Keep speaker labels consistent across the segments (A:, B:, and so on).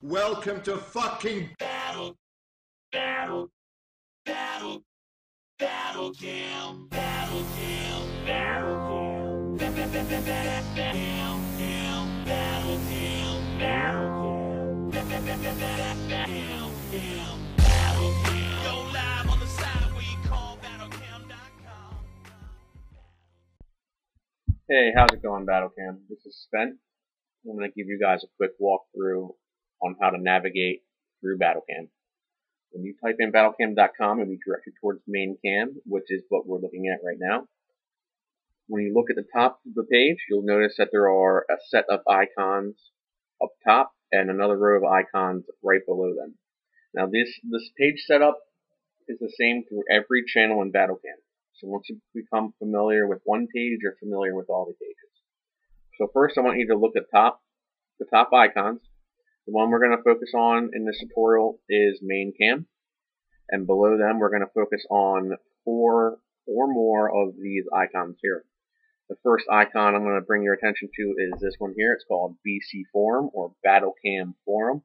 A: Welcome to fucking
B: Battlecam. Go live on the site we call Battlecam.com.
C: Hey, how's it going, Battlecam? This is Spent. I'm going to give you guys a quick walkthrough on how to navigate through Battlecam. When you type in Battlecam.com, it'll be directed towards main cam, which is what we're looking at right now. When you look at the top of the page, you'll notice that there are a set of icons up top and another row of icons right below them. Now, this page setup is the same through every channel in Battlecam. So once you become familiar with one page, you're familiar with all the pages. So first, I want you to look at the top icons. The one we're going to focus on in this tutorial is main cam, and below them we're going to focus on 4 or more of these icons here. The first icon I'm going to bring your attention to is this one here. It's called BC Forum or Battlecam Forum.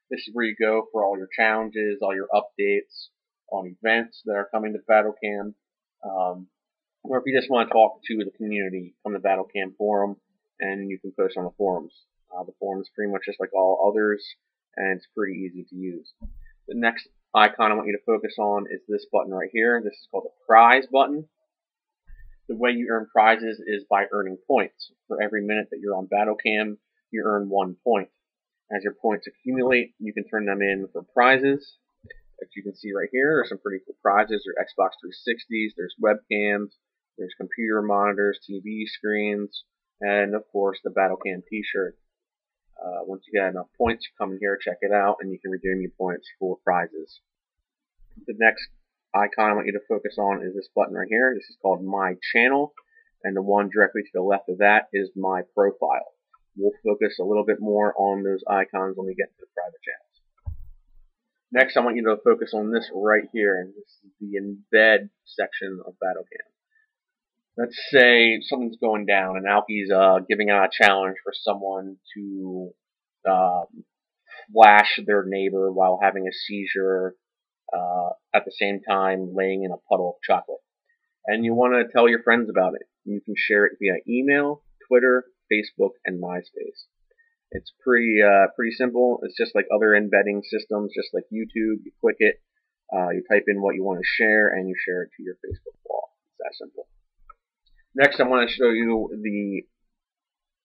C: This is where you go for all your challenges, all your updates on events that are coming to Battlecam, or if you just want to talk to the community, come to Battlecam Forum and you can post on the forums. The forum is pretty much just like all others, and it's pretty easy to use. The next icon I want you to focus on is this button right here. This is called the prize button. The way you earn prizes is by earning points. For every minute that you're on Battlecam, you earn 1 point. As your points accumulate, you can turn them in for prizes. As you can see right here, there's some pretty cool prizes. There are Xbox 360s, there's webcams, there's computer monitors, TV screens, and of course the Battlecam t-shirt. Once you get enough points, you come in here, check it out, and you can redeem your points for prizes. The next icon I want you to focus on is this button right here. This is called My Channel, and the one directly to the left of that is My Profile. We'll focus a little bit more on those icons when we get to the private channels. Next, I want you to focus on this right here, and this is the Embed section of Battlecam. Let's say something's going down and Alki's giving out a challenge for someone to flash their neighbor while having a seizure at the same time laying in a puddle of chocolate. And you want to tell your friends about it. You can share it via email, Twitter, Facebook, and MySpace. It's pretty simple. It's just like other embedding systems, just like YouTube. You click it, you type in what you want to share, and you share it to your Facebook wall. It's that simple. Next, I want to show you the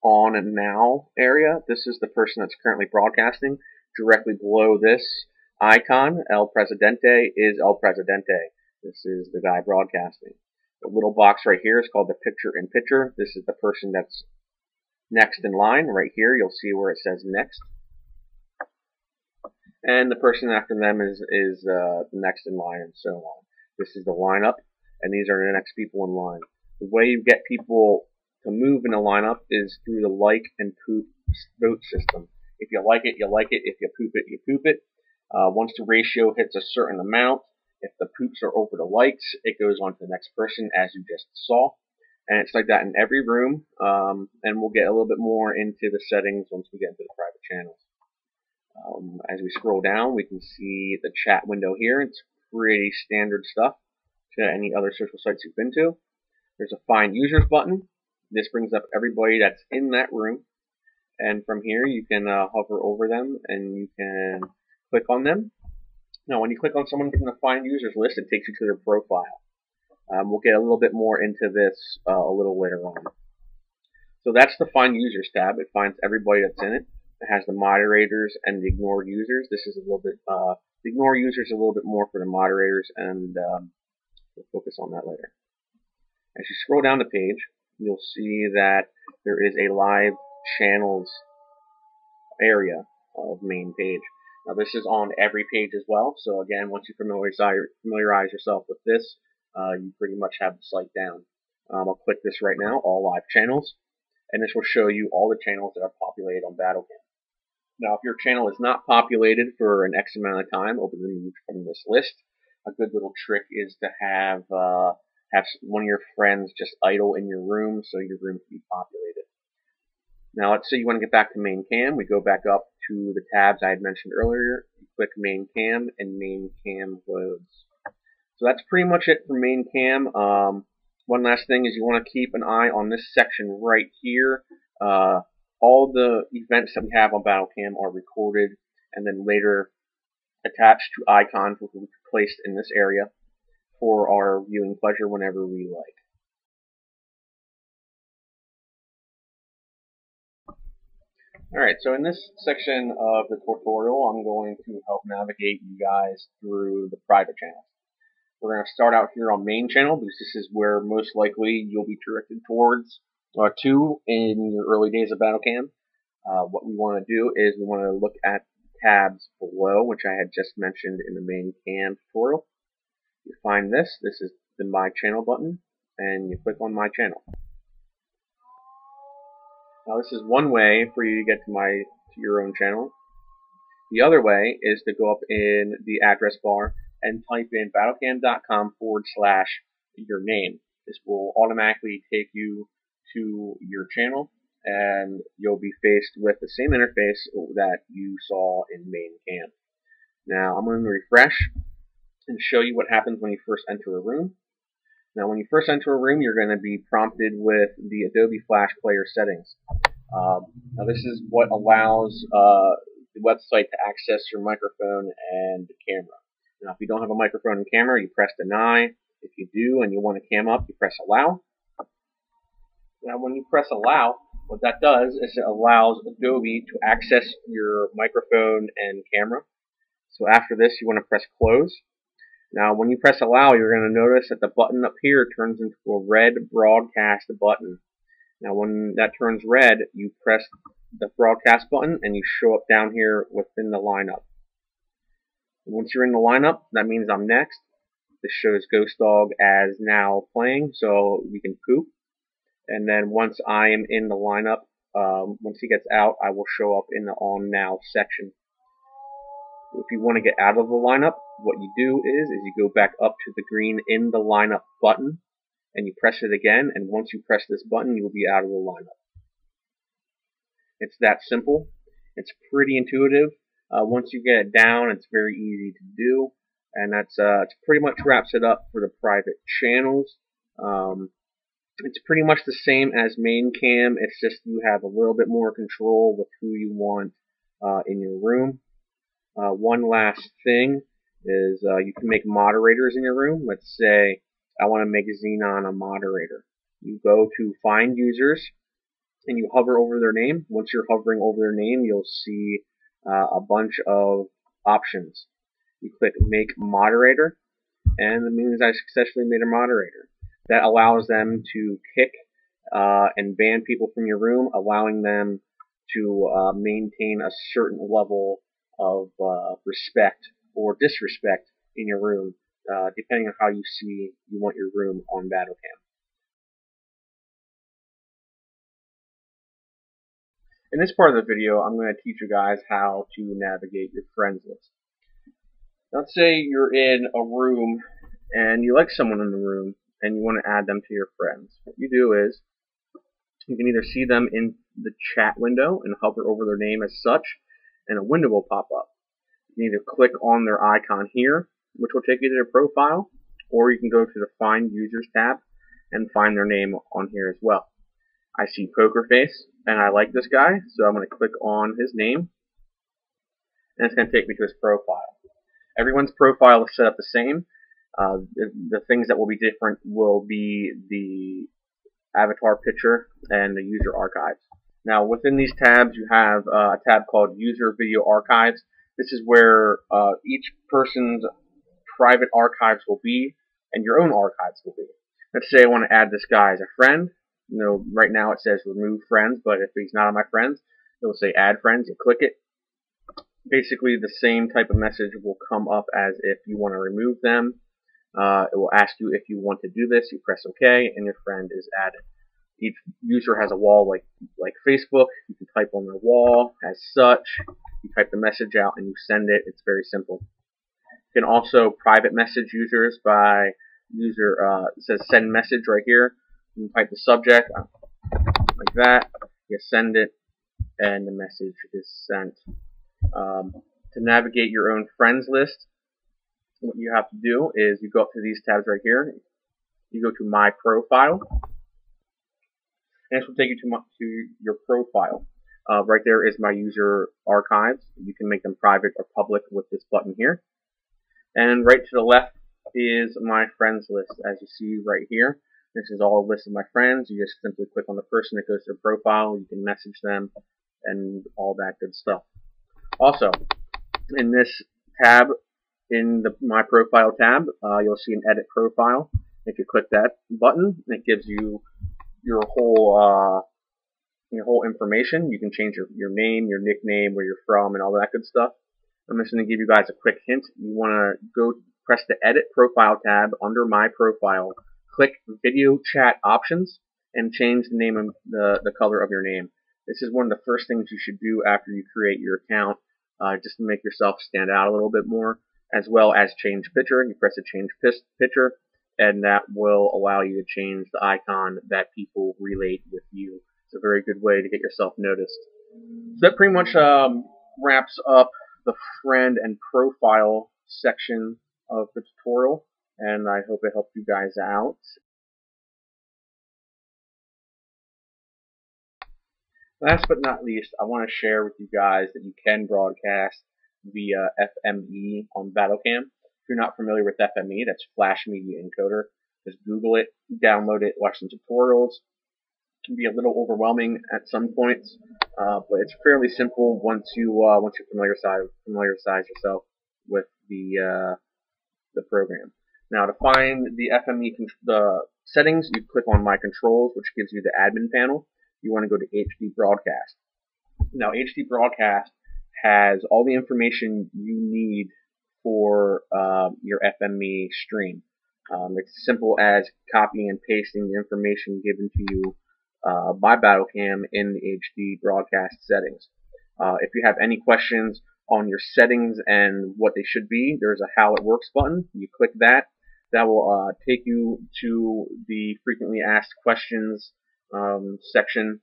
C: on and now area. This is the person that's currently broadcasting. Directly below this icon, El Presidente, is El Presidente. This is the guy broadcasting. The little box right here is called the picture-in-picture. This is the person that's next in line. Right here, you'll see where it says next. And the person after them is the next in line, and so on. This is the lineup, and these are the next people in line. The way you get people to move in a lineup is through the like and poop vote system. If you like it, you like it. If you poop it, you poop it. Once the ratio hits a certain amount, if the poops are over the likes, it goes on to the next person, as you just saw. And it's like that in every room, and we'll get a little bit more into the settings once we get into the private channels. As we scroll down, we can see the chat window here. It's pretty standard stuff to any other social sites you've been to. There's a Find Users button. This brings up everybody that's in that room. And from here, you can hover over them and you can click on them. Now, when you click on someone from the Find Users list, it takes you to their profile. We'll get a little bit more into this a little later on. So that's the Find Users tab. It finds everybody that's in it. It has the moderators and the ignored users. This is a little bit, the ignore users a little bit more for the moderators, and we'll focus on that later. As you scroll down the page, you'll see that there is a live channels area of main page. Now this is on every page as well, so again, once you familiarize yourself with this, you pretty much have the site down. I'll click this right now, all live channels, and this will show you all the channels that are populated on Battlecam. Now if your channel is not populated for an X amount of time, it'll be removed from this list. A good little trick is to have one of your friends just idle in your room so your room can be populated. Now let's say you want to get back to main cam. We go back up to the tabs I had mentioned earlier. You click main cam, and main cam loads. So that's pretty much it for main cam. One last thing is you want to keep an eye on this section right here. All the events that we have on Battlecam are recorded and then later attached to icons which will be placed in this area for our viewing pleasure whenever we like. Alright, so in this section of the tutorial, I'm going to help navigate you guys through the private channels. We're going to start out here on main channel because this is where most likely you'll be directed towards to in your early days of Battlecam. What we want to do is we want to look at tabs below, which I had just mentioned in the main cam tutorial. You find this. This is the My Channel button, and you click on My Channel. Now this is one way for you to get to your own channel. The other way is to go up in the address bar and type in battlecam.com/your name. This will automatically take you to your channel, and you'll be faced with the same interface that you saw in main cam. Now I'm going to refresh and show you what happens when you first enter a room. Now when you first enter a room, you're going to be prompted with the Adobe Flash Player settings. Now this is what allows the website to access your microphone and the camera. Now if you don't have a microphone and camera, you press deny. If you do and you want to cam up, you press allow. Now when you press allow, what that does is it allows Adobe to access your microphone and camera. So after this, you want to press close. Now when you press allow, you're going to notice that the button up here turns into a red broadcast button. Now when that turns red, you press the broadcast button and you show up down here within the lineup. Once you're in the lineup, that means I'm next. This shows Ghost Dog as now playing, so we can poop. And then once I am in the lineup, once he gets out, I will show up in the On Now section. If you want to get out of the lineup, what you do is you go back up to the green In the Lineup button, and you press it again, and once you press this button, you will be out of the lineup. It's that simple. It's pretty intuitive. Once you get it down, it's very easy to do, and that's pretty much wraps it up for the private channels. It's pretty much the same as main cam. It's just you have a little bit more control with who you want in your room. One last thing is you can make moderators in your room. Let's say I want to make Xenon a moderator. You go to Find Users, and you hover over their name. Once you're hovering over their name, you'll see a bunch of options. You click Make Moderator, and it means I successfully made a moderator. That allows them to kick and ban people from your room, allowing them to maintain a certain level of respect or disrespect in your room, depending on how you want your room on Battlecam. In this part of the video, I'm going to teach you guys how to navigate your friends list. Let's say you're in a room and you like someone in the room and you want to add them to your friends. What you do is you can either see them in the chat window and hover over their name as such, and a window will pop up. You can either click on their icon here, which will take you to their profile, or you can go to the Find Users tab and find their name on here as well. I see Poker Face, and I like this guy, so I'm going to click on his name, and it's going to take me to his profile. Everyone's profile is set up the same. The things that will be different will be the avatar picture and the user archives. Now within these tabs you have a tab called User Video Archives. This is where each person's private archives will be and your own archives will be. Let's say I want to add this guy as a friend. You know, right now it says remove friends, but if he's not on my friends, it will say add friends. You click it. Basically the same type of message will come up as if you want to remove them. It will ask you if you want to do this. You press OK, and your friend is added. Each user has a wall like Facebook. You can type on their wall as such. You type the message out and you send it. It's very simple. You can also private message users by it says send message right here. You type the subject like that. You send it, and the message is sent. To navigate your own friends list, what you have to do is you go up to these tabs right here. You go to My Profile, and this will take you to your profile. Right there is my user archives. You can make them private or public with this button here. And right to the left is my friends list, as you see right here. This is all a list of my friends. You just simply click on the person that goes to their profile. You can message them and all that good stuff. Also, in this tab, in the My Profile tab, you'll see an Edit Profile. If you click that button, it gives you your whole information. You can change your name, your nickname, where you're from, and all that good stuff. I'm just going to give you guys a quick hint. You want to go press the Edit Profile tab under My Profile, click Video Chat Options, and change the name of the color of your name. This is one of the first things you should do after you create your account, just to make yourself stand out a little bit more, as well as change picture. You press the Change Picture, and that will allow you to change the icon that people relate with you. It's a very good way to get yourself noticed. So that pretty much wraps up the friend and profile section of the tutorial, and I hope it helped you guys out. Last but not least, I want to share with you guys that you can broadcast via FME on Battlecam. If you're not familiar with FME, that's Flash Media Encoder. Just Google it, download it, watch some tutorials. It can be a little overwhelming at some points, but it's fairly simple once you familiarize yourself with the program. Now, to find the FME the settings, you click on My Controls, which gives you the admin panel. You want to go to HD Broadcast. Now, HD Broadcast has all the information you need for your FME stream. It's as simple as copying and pasting the information given to you by Battlecam in the HD Broadcast settings. If you have any questions on your settings and what they should be, there's a How It Works button. You click that. That will take you to the Frequently Asked Questions section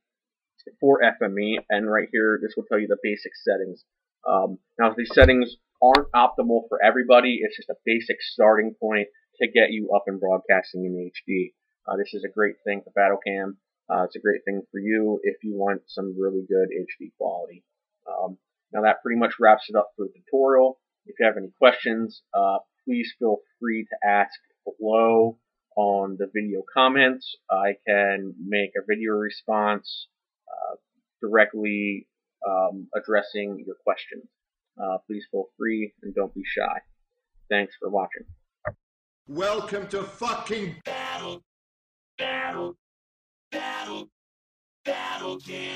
C: for FME, and right here this will tell you the basic settings. Now, these settings aren't optimal for everybody. It's just a basic starting point to get you up and broadcasting in HD. This is a great thing for Battlecam. It's a great thing for you if you want some really good HD quality. Now, that pretty much wraps it up for the tutorial. If you have any questions, please feel free to ask below on the video comments. I can make a video response directly addressing your questions. Please feel free and don't be shy. Thanks for watching.
A: Welcome to fucking
B: Battlecam. Battlecam.